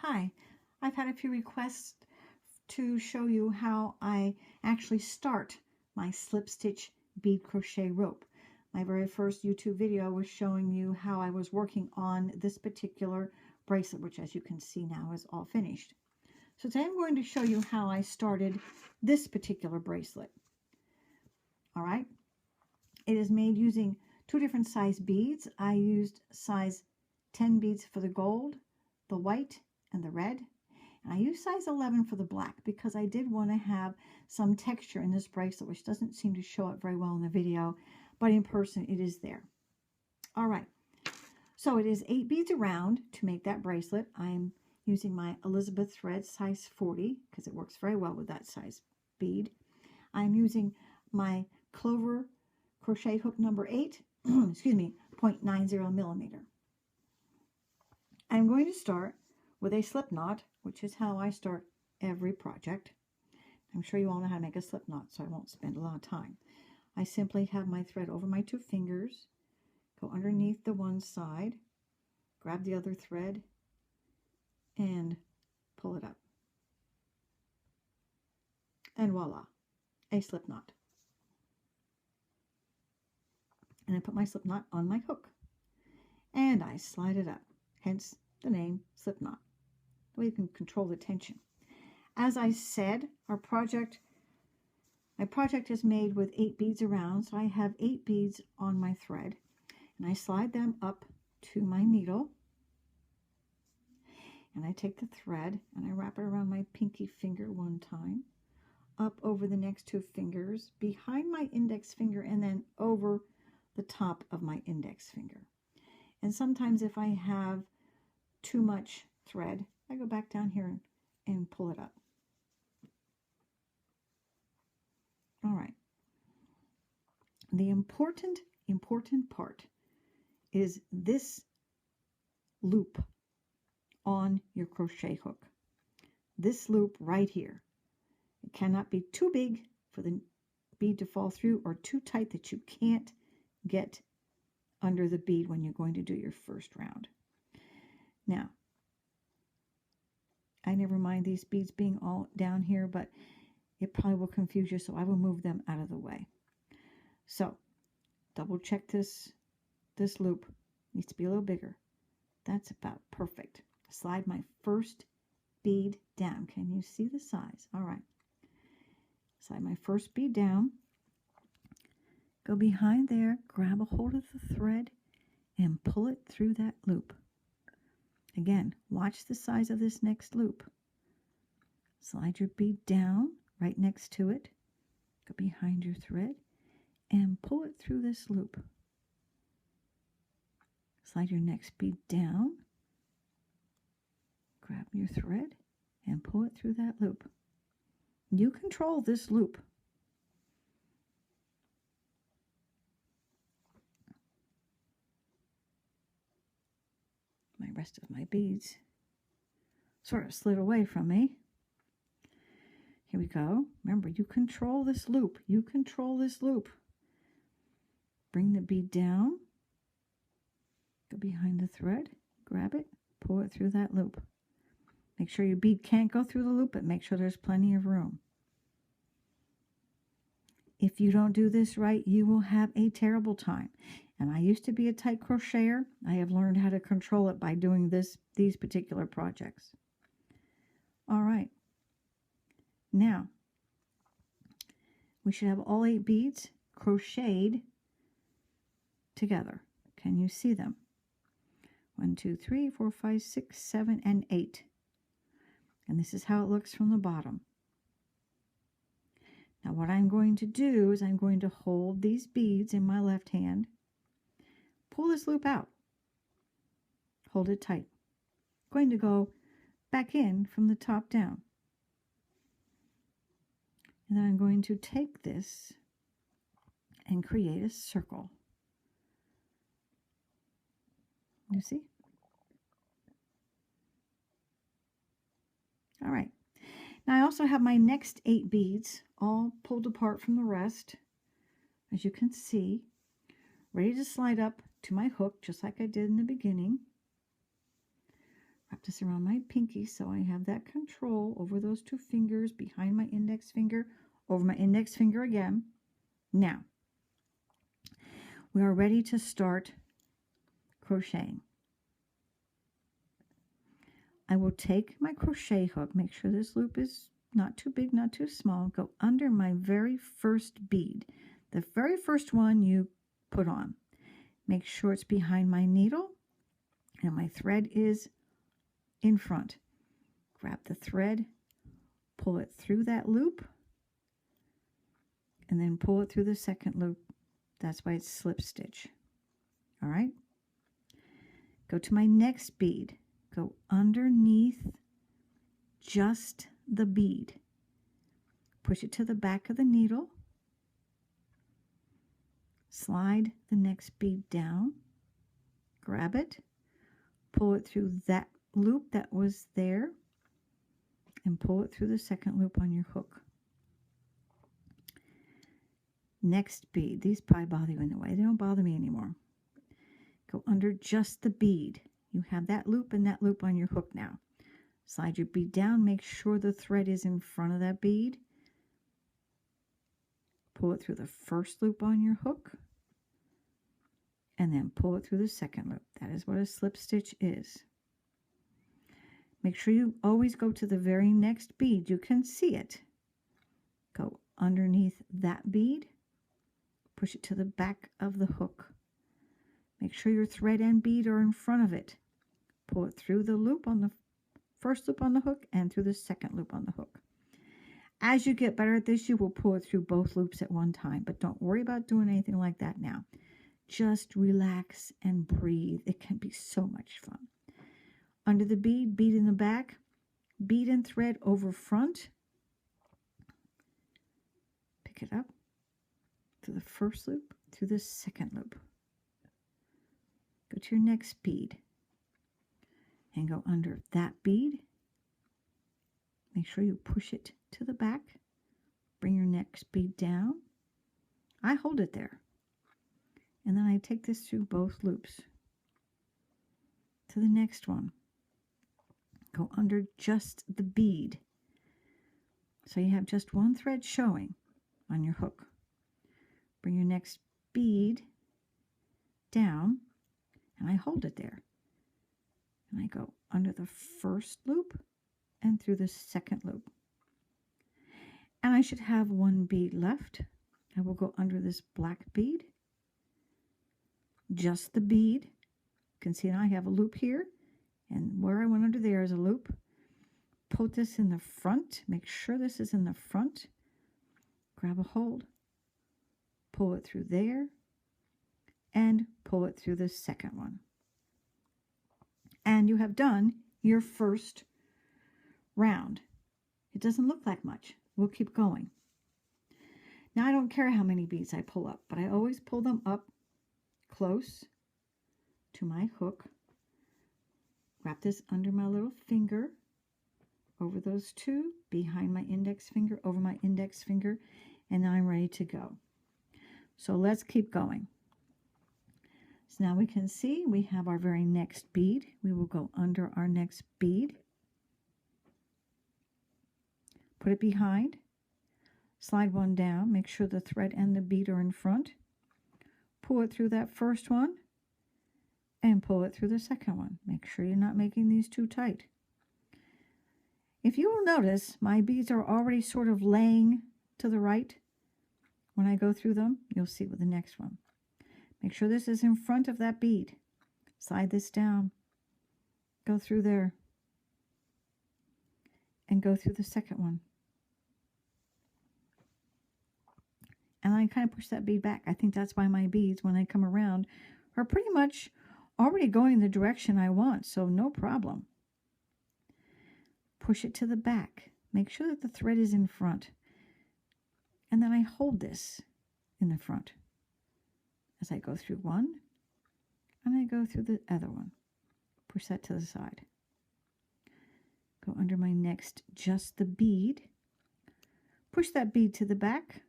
Hi, I've had a few requests to show you how I actually start my slip stitch bead crochet rope. My very first YouTube video was showing you how I was working on this particular bracelet, which as you can see now is all finished. So today I'm going to show you how I started this particular bracelet. All right, it is made using two different size beads. I used size 10 beads for the gold, the white, and the red. And I used size 11 for the black because I did want to have some texture in this bracelet, which doesn't seem to show up very well in the video, but in person it is there. All right, so it is 8 beads around to make that bracelet. I'm using my Lizbeth thread size 40 because it works very well with that size bead. I'm using my Clover crochet hook number 8, excuse me, 0.90 millimeter. I'm going to start with a slip knot, which is how I start every project. I'm sure you all know how to make a slip knot, so I won't spend a lot of time. I simply have my thread over my 2 fingers, go underneath the one side, grab the other thread, and pull it up. And voila, a slip knot. And I put my slip knot on my hook. And I slide it up, hence the name slip knot. The way you can control the tension. As I said, my project is made with 8 beads around, so I have 8 beads on my thread, and I slide them up to my needle, and I take the thread and I wrap it around my pinky finger one time, up over the next 2 fingers, behind my index finger, and then over the top of my index finger. And sometimes if I have too much thread, I go back down here and pull it up. All right. The important part is this loop on your crochet hook. This loop right here. It cannot be too big for the bead to fall through or too tight that you can't get under the bead when you're going to do your first round. Now, I never mind these beads being all down here, but it probably will confuse you, so I will move them out of the way. So, double check this loop. Needs to be a little bigger. That's about perfect. Slide my first bead down. Can you see the size? All right. Slide my first bead down. Go behind there, grab a hold of the thread, and pull it through that loop. Again, watch the size of this next loop. Slide your bead down right next to it. Go behind your thread and pull it through this loop. Slide your next bead down. Grab your thread and pull it through that loop. You control this loop. My rest of my beads sort of slid away from me. Here we go. Remember, you control this loop. You control this loop. Bring the bead down. Go behind the thread. Grab it. Pull it through that loop. Make sure your bead can't go through the loop, but make sure there's plenty of room. If you don't do this right, you will have a terrible time. And I used to be a tight crocheter. I have learned how to control it by doing these particular projects. All right. Now, we should have all 8 beads crocheted together. Can you see them? 1, 2, 3, 4, 5, 6, 7, and 8. And this is how it looks from the bottom. Now what I'm going to do is I'm going to hold these beads in my left hand, pull this loop out, hold it tight. I'm going to go back in from the top down. And then I'm going to take this and create a circle. You see? All right. Now I also have my next 8 beads all pulled apart from the rest, as you can see, ready to slide up to my hook just like I did in the beginning. Wrap this around my pinky so I have that control over those two fingers, behind my index finger, over my index finger again. Now, we are ready to start crocheting. I will take my crochet hook, make sure this loop is not too big, not too small, go under my very first bead, the very first one you put on. Make sure it's behind my needle and my thread is in front. Grab the thread, pull it through that loop, and then pull it through the second loop. That's why it's slip stitch. All right. Go to my next bead. Go underneath just the bead. Push it to the back of the needle. Slide the next bead down. Grab it. Pull it through that loop that was there. And pull it through the second loop on your hook. Next bead. These probably bother you in a way. They don't bother me anymore. Go under just the bead. You have that loop and that loop on your hook now. Slide your bead down. Make sure the thread is in front of that bead. Pull it through the first loop on your hook. And then pull it through the second loop. That is what a slip stitch is. Make sure you always go to the very next bead. You can see it. Go underneath that bead. Push it to the back of the hook. Make sure your thread and bead are in front of it. Pull it through the loop on the first loop on the hook and through the second loop on the hook. As you get better at this, you will pull it through both loops at one time, but don't worry about doing anything like that now. Just relax and breathe. It can be so much fun. Under the bead, bead in the back, bead and thread over front. Pick it up through the first loop, through the second loop. Go to your next bead and go under that bead. Make sure you push it to the back. Bring your next bead down. I hold it there. And then I take this through both loops to the next one. Go under just the bead. So you have just one thread showing on your hook. Bring your next bead down and I hold it there. And I go under the first loop and through the second loop. And I should have one bead left. I will go under this black bead, just the bead. You can see now I have a loop here, and where I went under there is a loop. Put this in the front. Make sure this is in the front. Grab a hold. Pull it through there, and pull it through the second one. And you have done your first round. It doesn't look like much. We'll keep going. Now I don't care how many beads I pull up, but I always pull them up close to my hook. Wrap this under my little finger, over those two, behind my index finger, over my index finger, and now I'm ready to go. So let's keep going. So now we can see we have our very next bead. We will go under our next bead. Put it behind. Slide one down. Make sure the thread and the bead are in front. Pull it through that first one and pull it through the second one. Make sure you're not making these too tight. If you will notice, my beads are already sort of laying to the right. When I go through them, you'll see with the next one. Make sure this is in front of that bead. Slide this down. Go through there. And go through the second one. And I kind of push that bead back. I think that's why my beads, when I come around, are pretty much already going in the direction I want, so no problem. Push it to the back. Make sure that the thread is in front. And then I hold this in the front as I go through one, and I go through the other one. Push that to the side. Go under my next, just the bead. Push that bead to the back.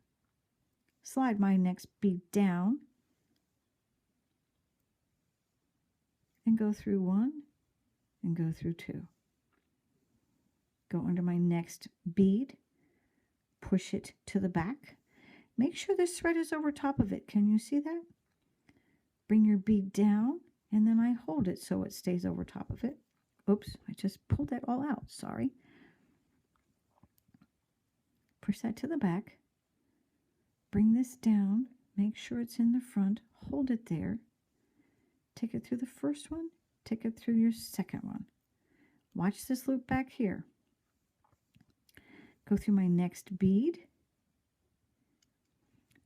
Slide my next bead down and go through one and go through 2. Go under my next bead, push it to the back. Make sure this thread is over top of it. Can you see that? Bring your bead down, and then I hold it so it stays over top of it. Oops, I just pulled that all out, sorry. Push that to the back. Bring this down, make sure it's in the front, hold it there. Take it through the first one, take it through your second one. Watch this loop back here. Go through my next bead.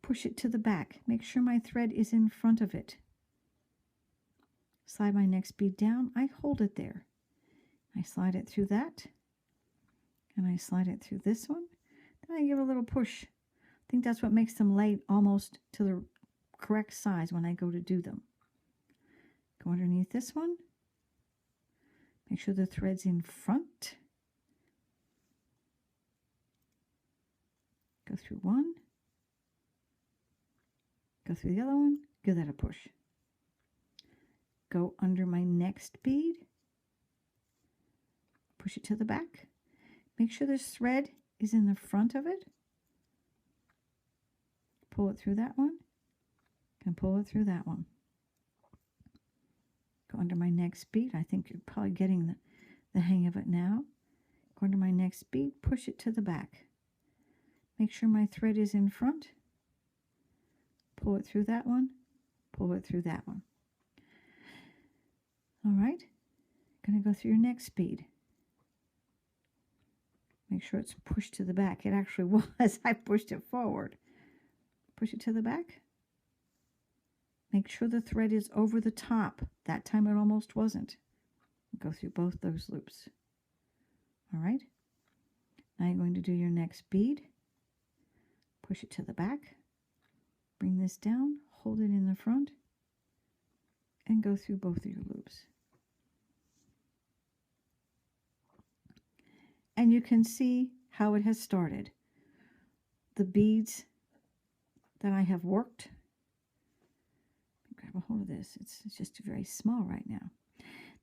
Push it to the back. Make sure my thread is in front of it. Slide my next bead down. I hold it there. I slide it through that. And I slide it through this one. Then I give a little push. I think that's what makes them lay almost to the correct size when I go to do them. Go underneath this one. Make sure the thread's in front. Go through one. Go through the other one. Give that a push. Go under my next bead. Push it to the back. Make sure this thread is in the front of it. Pull it through that one. And pull it through that one. Go under my next bead. I think you're probably getting the hang of it now. Go under my next bead. Push it to the back. Make sure my thread is in front. Pull it through that one. Pull it through that one. All right. Going to go through your next bead. Make sure it's pushed to the back. It actually was. I pushed it forward. Push it to the back. Make sure the thread is over the top. That time it almost wasn't. Go through both those loops. All right. Now you're going to do your next bead. Push it to the back. Bring this down. Hold it in the front. And go through both of your loops. And you can see how it has started. The beads that I have worked. Grab a hold of this. It's just very small right now.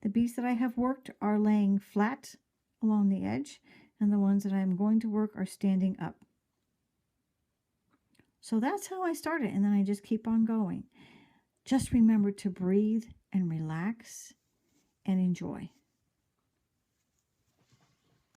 The beads that I have worked are laying flat along the edge, and the ones that I'm going to work are standing up. So that's how I started, and then I just keep on going. Just remember to breathe and relax and enjoy.